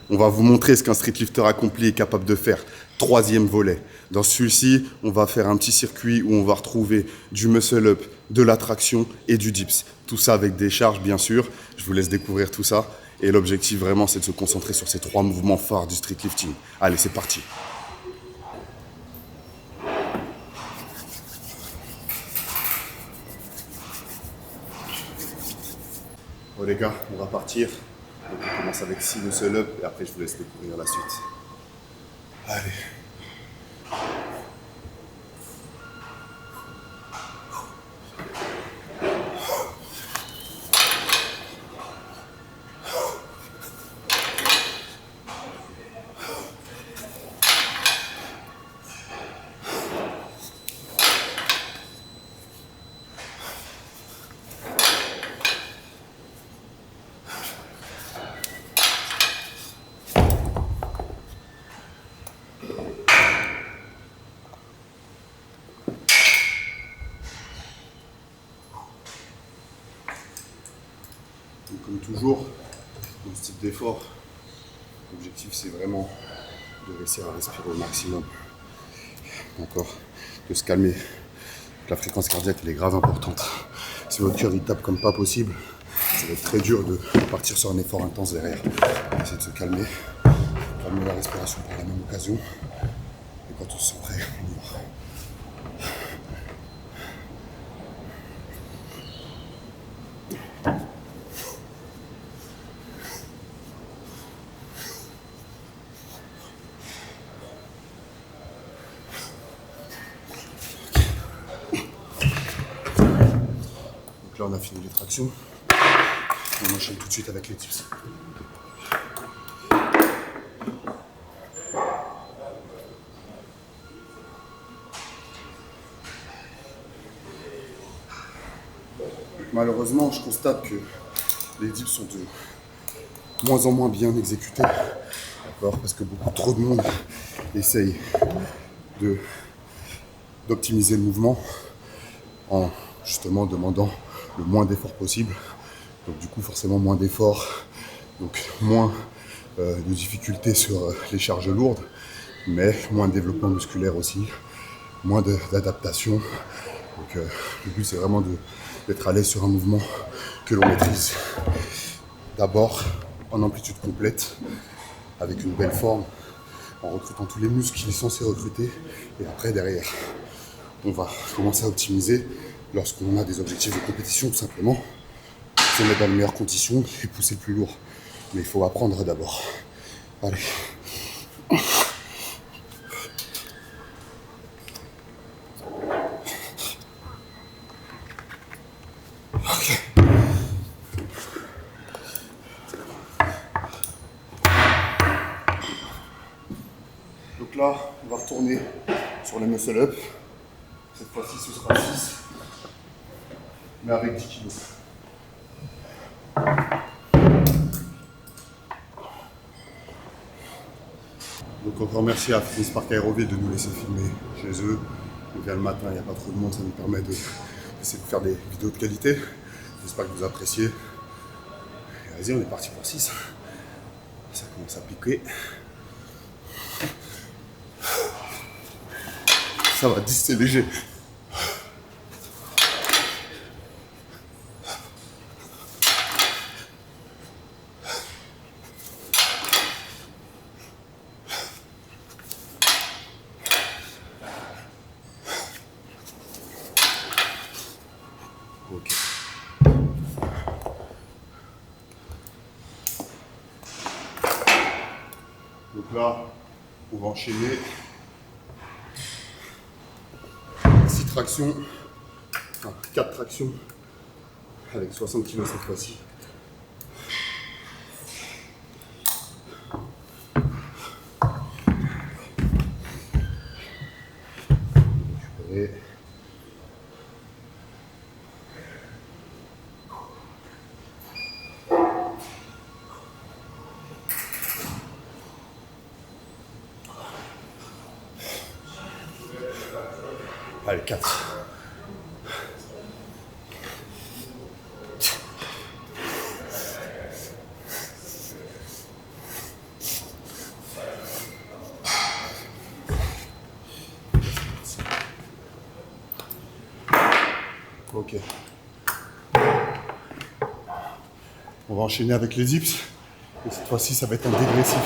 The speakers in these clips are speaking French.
On va vous montrer ce qu'un streetlifter accompli est capable de faire. Troisième volet. Dans celui-ci, on va faire un petit circuit où on va retrouver du muscle-up, de la traction et du dips. Tout ça avec des charges, bien sûr. Je vous laisse découvrir tout ça. Et l'objectif, vraiment, c'est de se concentrer sur ces 3 mouvements phares du streetlifting. Allez, c'est parti. Bon les gars, on va partir. Donc on commence avec 6 muscle-up et après je vous laisse découvrir la suite. Allez. Donc, comme toujours, dans ce type d'effort, l'objectif c'est vraiment de réussir à respirer au maximum. D'accord. De se calmer. La fréquence cardiaque elle est grave importante. Si votre cœur il tape comme pas possible, ça va être très dur de partir sur un effort intense derrière. Essayez de se calmer, calmer la respiration par la même occasion. Et quand on se sent prêt, on y va. Donc là on a fini les tractions. On enchaîne tout de suite avec les dips. Malheureusement, je constate que les dips sont de moins en moins bien exécutés. D'accord, parce que beaucoup trop de monde essaye d'optimiser le mouvement en justement demandant le moins d'efforts possible. Donc du coup, forcément moins d'efforts, donc moins de difficultés sur les charges lourdes, mais moins de développement musculaire aussi, moins d'adaptation. Donc le but c'est vraiment d'être à l'aise sur un mouvement que l'on maîtrise. D'abord en amplitude complète, avec une belle forme, en recrutant tous les muscles qu'il est censé recruter. Et après derrière, on va commencer à optimiser lorsqu'on a des objectifs de compétition tout simplement. Se mettre dans les meilleures conditions et pousser le plus lourd. Mais il faut apprendre d'abord. Allez. Ok. Donc là, on va retourner sur les muscle-up. Cette fois-ci, ce sera 6, mais avec 10 kilos. Donc encore merci à Fitness Park Aéroville de nous laisser filmer chez eux. On vient le matin, il n'y a pas trop de monde, ça nous permet d'essayer de faire des vidéos de qualité. J'espère que vous appréciez. Et vas-y, on est parti pour 6. Ça commence à piquer. Ça va, 10 c'est léger. Ok. Donc là, on va enchaîner 6 tractions, enfin 4 tractions avec 60 kg cette fois-ci. Et allez, 4. Ok. On va enchaîner avec les dips. Et cette fois-ci, ça va être un dégressif.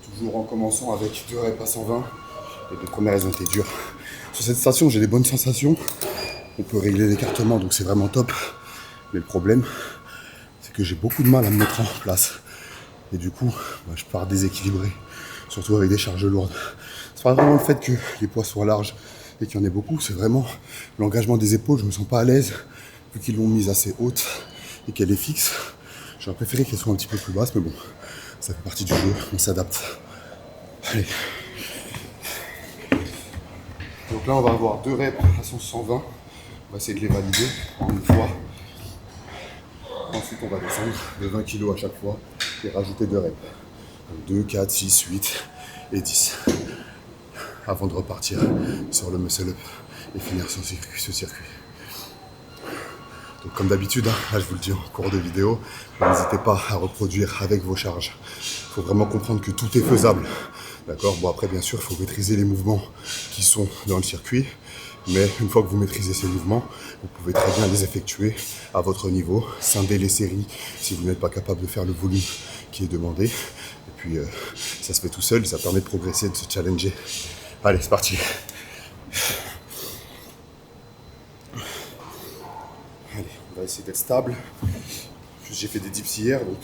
Toujours en commençant avec 2 reps à 120. Les 2 premières, elles ont été dures. Sur cette station, j'ai des bonnes sensations. On peut régler l'écartement, donc c'est vraiment top. Mais le problème, c'est que j'ai beaucoup de mal à me mettre en place. Et du coup, je pars déséquilibré. Surtout avec des charges lourdes. C'est pas vraiment le fait que les poids soient larges et qu'il y en ait beaucoup, c'est vraiment l'engagement des épaules. Je me sens pas à l'aise, vu qu'ils l'ont mise assez haute et qu'elle est fixe. J'aurais préféré qu'elle soit un petit peu plus basse, mais bon, ça fait partie du jeu, on s'adapte. Allez. Donc là, on va avoir 2 reps à 120. On va essayer de les valider en une fois. Ensuite, on va descendre de 20 kg à chaque fois et rajouter 2 reps. Donc 2, 4, 6, 8 et 10. Avant de repartir sur le muscle up et finir ce circuit. Donc comme d'habitude, là je vous le dis en cours de vidéo, n'hésitez pas à reproduire avec vos charges. Il faut vraiment comprendre que tout est faisable. D'accord. Bon après bien sûr, il faut maîtriser les mouvements qui sont dans le circuit. Mais une fois que vous maîtrisez ces mouvements, vous pouvez très bien les effectuer à votre niveau, scinder les séries si vous n'êtes pas capable de faire le volume qui est demandé. Et puis ça se fait tout seul, ça permet de progresser, de se challenger. Allez, c'est parti. Allez, on va essayer d'être stable. J'ai fait des dips hier, donc...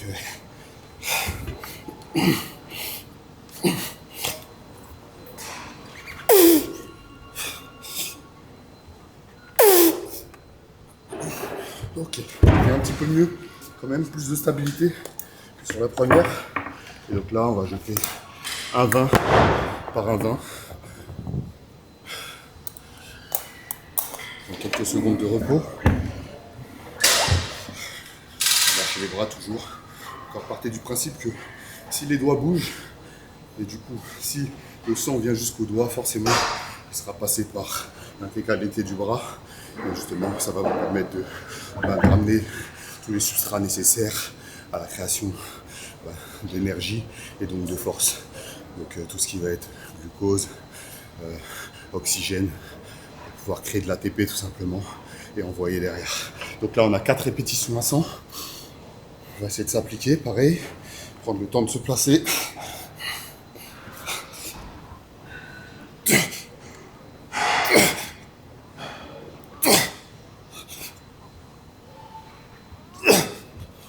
Ok, il y a un petit peu mieux, quand même plus de stabilité que sur la première. Et donc là, on va jeter un 20 par un 20. Donc quelques secondes de repos. Lâchez les bras toujours. Encore partez du principe que si les doigts bougent, et du coup, si le sang vient jusqu'au doigt, forcément, il sera passé par l'intégralité du bras. Et justement, ça va vous permettre de ramener tous les substrats nécessaires à la création d'énergie et donc de force. Donc tout ce qui va être glucose, oxygène, pour pouvoir créer de l'ATP tout simplement et envoyer derrière. Donc là, on a 4 répétitions à 100. On va essayer de s'appliquer, pareil, prendre le temps de se placer.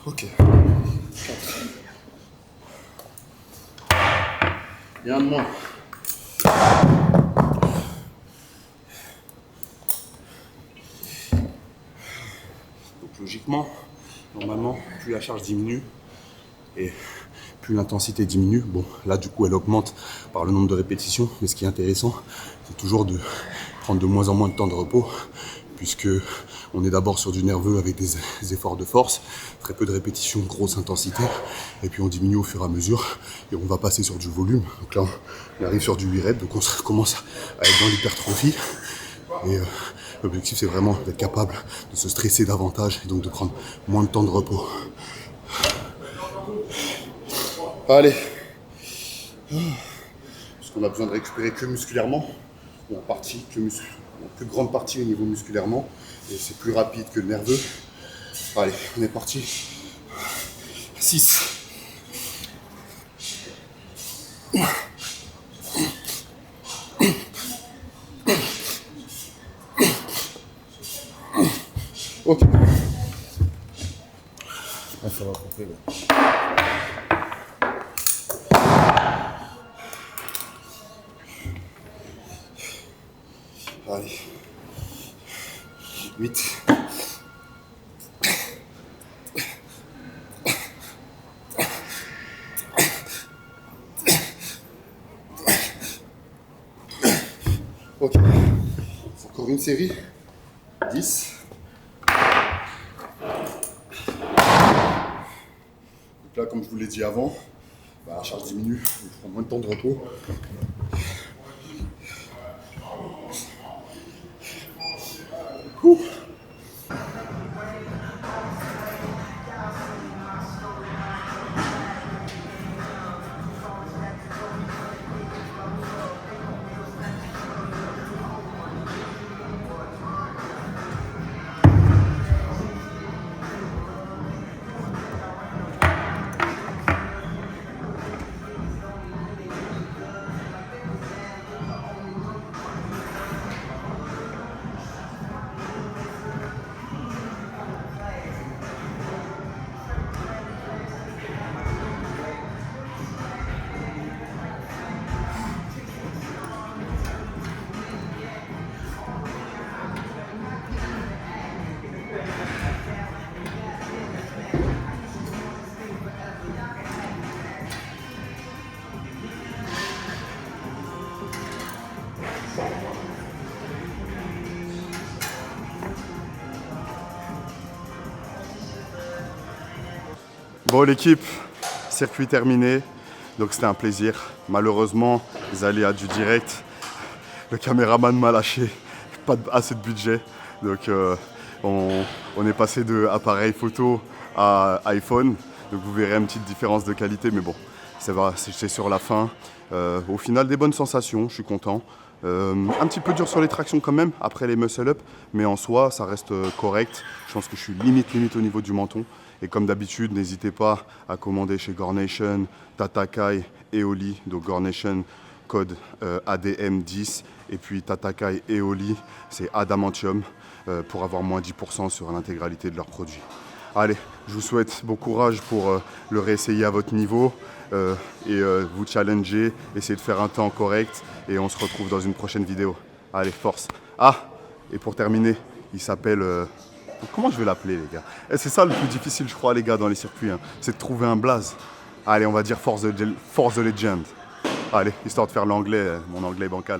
Ok. 4. Et un de moins. Donc logiquement, normalement, plus la charge diminue et plus l'intensité diminue. Bon, là du coup, elle augmente par le nombre de répétitions. Mais ce qui est intéressant, c'est toujours de prendre de moins en moins de temps de repos, puisque on est d'abord sur du nerveux avec des efforts de force, très peu de répétitions, grosse intensité, et puis on diminue au fur et à mesure, et on va passer sur du volume. Donc là, on arrive sur du 8 reps, donc on commence à être dans l'hypertrophie. Et l'objectif, c'est vraiment d'être capable de se stresser davantage, et donc de prendre moins de temps de repos. Allez. Parce qu'on a besoin de récupérer que musculairement, ou en partie, en plus grande partie au niveau musculairement, et c'est plus rapide que le nerveux. Allez, on est parti. 6. Ok. Ah, ça va couper là. Allez. 8. Ok. Encore une série. 10. Donc là, comme je vous l'ai dit avant, la charge diminue, il faut moins de temps de repos. Ouh. Bon l'équipe, circuit terminé, donc c'était un plaisir. Malheureusement, les aléas du direct, le caméraman m'a lâché, pas assez de budget. Donc on est passé de appareil photo à iPhone. Donc vous verrez une petite différence de qualité, mais bon, c'est sur la fin. Au final, des bonnes sensations, je suis content. Un petit peu dur sur les tractions quand même, après les muscle-up, mais en soi, ça reste correct. Je pense que je suis limite au niveau du menton. Et comme d'habitude, n'hésitez pas à commander chez Gornation, Tatakai et Oli. Donc Gornation, code ADM10. Et puis Tatakai et Oli, c'est Adamantium, pour avoir moins 10% sur l'intégralité de leurs produits. Allez, je vous souhaite bon courage pour le réessayer à votre niveau et vous challenger, essayer de faire un temps correct et on se retrouve dans une prochaine vidéo. Allez, force. Ah, et pour terminer, il s'appelle... comment je vais l'appeler les gars? C'est ça le plus difficile je crois les gars dans les circuits, hein, c'est de trouver un blaze. Allez, on va dire Force the Legend. Allez, histoire de faire l'anglais, mon anglais bancal.